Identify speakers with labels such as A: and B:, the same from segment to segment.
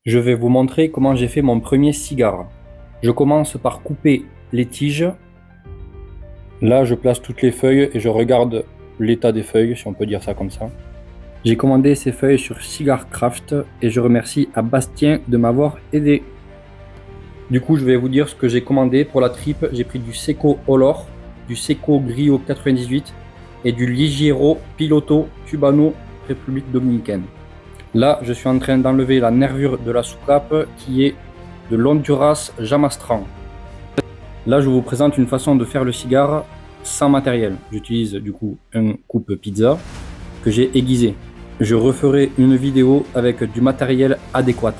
A: Je vais vous montrer comment j'ai fait mon premier cigare. Je commence par couper les tiges. Là, je place toutes les feuilles et je regarde l'état des feuilles, si on peut dire ça comme ça. J'ai commandé ces feuilles sur Cigar Craft et je remercie à Bastien de m'avoir aidé. Du coup, je vais vous dire ce que j'ai commandé pour la tripe. J'ai pris du Seco Olor, du Seco Griot 98 et du Ligiero Piloto Cubano République Dominicaine. Là, je suis en train d'enlever la nervure de la soucoupe qui est de l'Honduras Jamastran. Là, je vous présente une façon de faire le cigare sans matériel. J'utilise du coup un coupe pizza que j'ai aiguisé. Je referai une vidéo avec du matériel adéquat.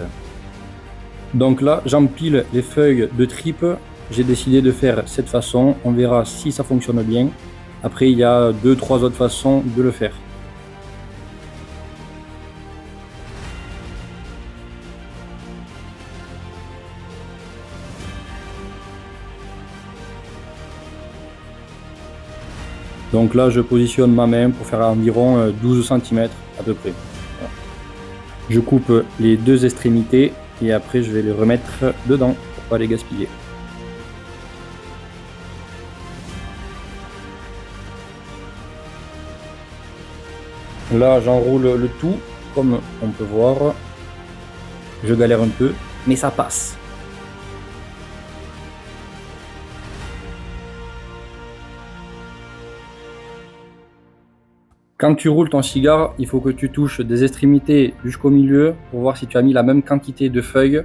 A: Donc là, j'empile les feuilles de tripe. J'ai décidé de faire cette façon. On verra si ça fonctionne bien. Après, il y a 2-3 autres façons de le faire. Donc là, je positionne ma main pour faire environ 12 cm à peu près. Voilà. Je coupe les deux extrémités et après je vais les remettre dedans pour pas les gaspiller. Là, j'enroule le tout, comme on peut voir. Je galère un peu, mais ça passe. Quand tu roules ton cigare, il faut que tu touches des extrémités jusqu'au milieu pour voir si tu as mis la même quantité de feuilles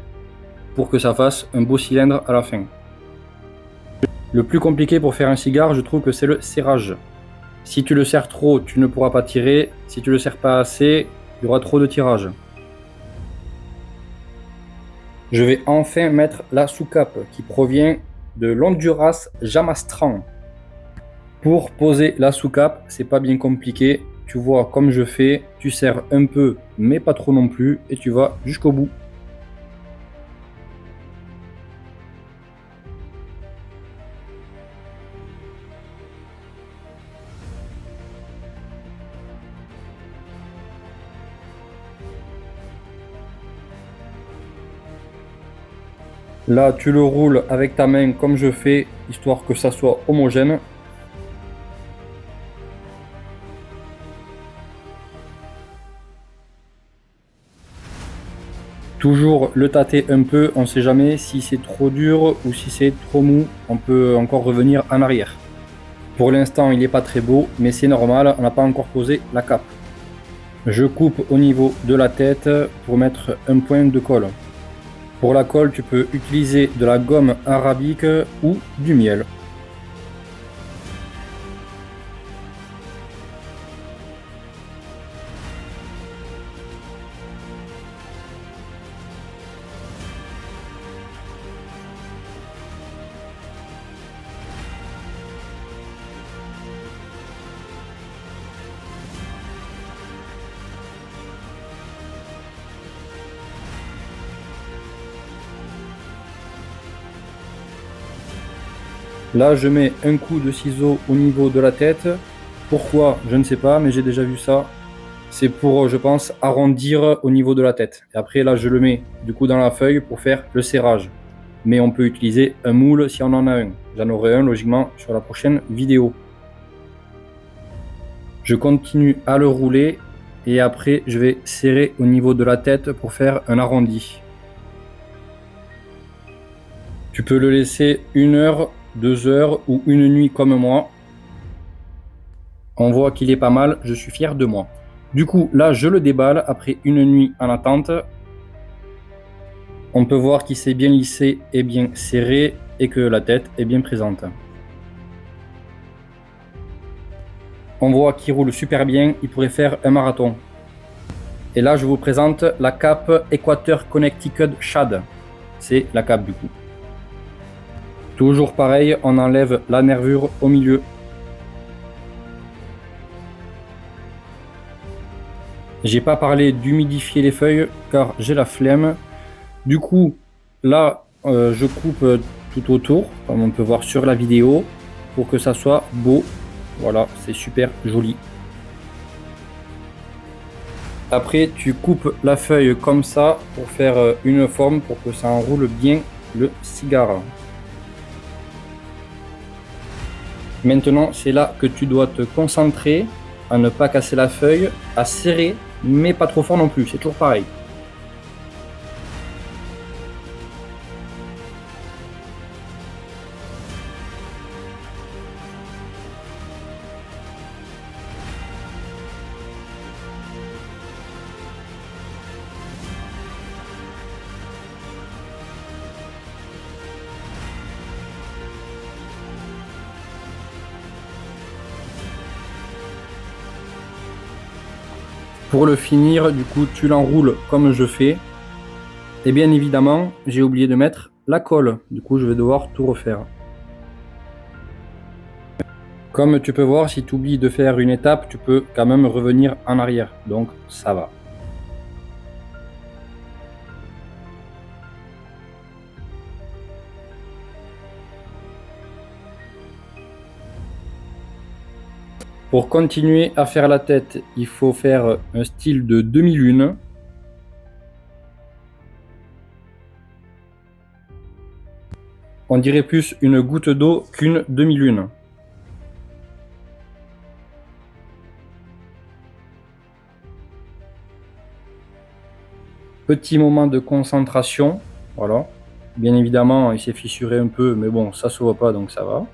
A: pour que ça fasse un beau cylindre à la fin. Le plus compliqué pour faire un cigare, je trouve que c'est le serrage. Si tu le serres trop, tu ne pourras pas tirer. Si tu le serres pas assez, il y aura trop de tirage. Je vais enfin mettre la soucoupe qui provient de l'Honduras Jamastran. Pour poser la soucoupe, c'est pas bien compliqué. Tu vois comme je fais, tu serres un peu, mais pas trop non plus, et tu vas jusqu'au bout. Là, tu le roules avec ta main comme je fais, histoire que ça soit homogène. Toujours le tâter un peu, on ne sait jamais si c'est trop dur ou si c'est trop mou, on peut encore revenir en arrière. Pour l'instant, il n'est pas très beau, mais c'est normal, on n'a pas encore posé la cape. Je coupe au niveau de la tête pour mettre un point de colle. Pour la colle, tu peux utiliser de la gomme arabique ou du miel. Là, je mets un coup de ciseau au niveau de la tête. Pourquoi? Je ne sais pas, mais j'ai déjà vu ça. C'est pour, je pense, arrondir au niveau de la tête. Et après, là, je le mets du coup dans la feuille pour faire le serrage. Mais on peut utiliser un moule si on en a un. J'en aurai un, logiquement, sur la prochaine vidéo. Je continue à le rouler et après, je vais serrer au niveau de la tête pour faire un arrondi. Tu peux le laisser 1 heure, 2 heures ou une nuit comme moi. On voit qu'il est pas mal, je suis fier de moi. Du coup, là, je le déballe après une nuit en attente. On peut voir qu'il s'est bien lissé et bien serré et que la tête est bien présente. On voit qu'il roule super bien, il pourrait faire un marathon. Et là, je vous présente la cape Equator Connecticut Shad. C'est la cape du coup. Toujours pareil, on enlève la nervure au milieu. J'ai pas parlé d'humidifier les feuilles car j'ai la flemme. Du coup, là, je coupe tout autour, comme on peut voir sur la vidéo, pour que ça soit beau. Voilà, c'est super joli. Après, tu coupes la feuille comme ça pour faire une forme pour que ça enroule bien le cigare. Maintenant, c'est là que tu dois te concentrer à ne pas casser la feuille, à serrer, mais pas trop fort non plus, c'est toujours pareil. Pour le finir, du coup, tu l'enroules comme je fais. Et bien évidemment, j'ai oublié de mettre la colle. Du coup, je vais devoir tout refaire. Comme tu peux voir, si tu oublies de faire une étape, tu peux quand même revenir en arrière. Donc, ça va. Pour continuer à faire la tête, il faut faire un style de demi-lune. On dirait plus une goutte d'eau qu'une demi-lune. Petit moment de concentration, voilà. Bien évidemment, il s'est fissuré un peu, mais bon, ça se voit pas, donc ça va.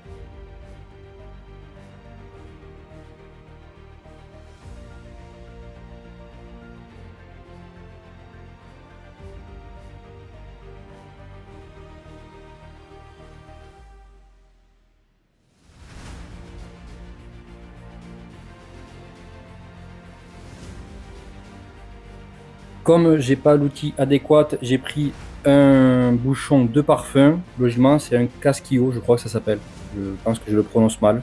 A: Comme j'ai pas l'outil adéquat, j'ai pris un bouchon de parfum. Logiquement, c'est un casquillo, je crois que ça s'appelle. Je pense que je le prononce mal.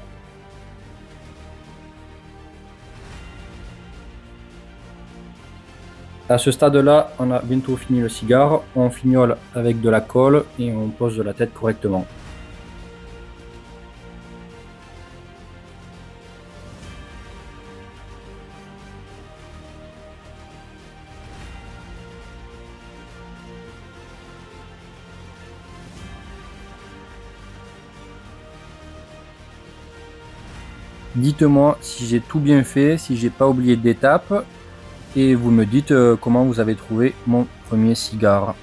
A: À ce stade-là, on a bientôt fini le cigare. On fignole avec de la colle et on pose la tête correctement. Dites-moi si j'ai tout bien fait, si j'ai pas oublié d'étape, et vous me dites comment vous avez trouvé mon premier cigare.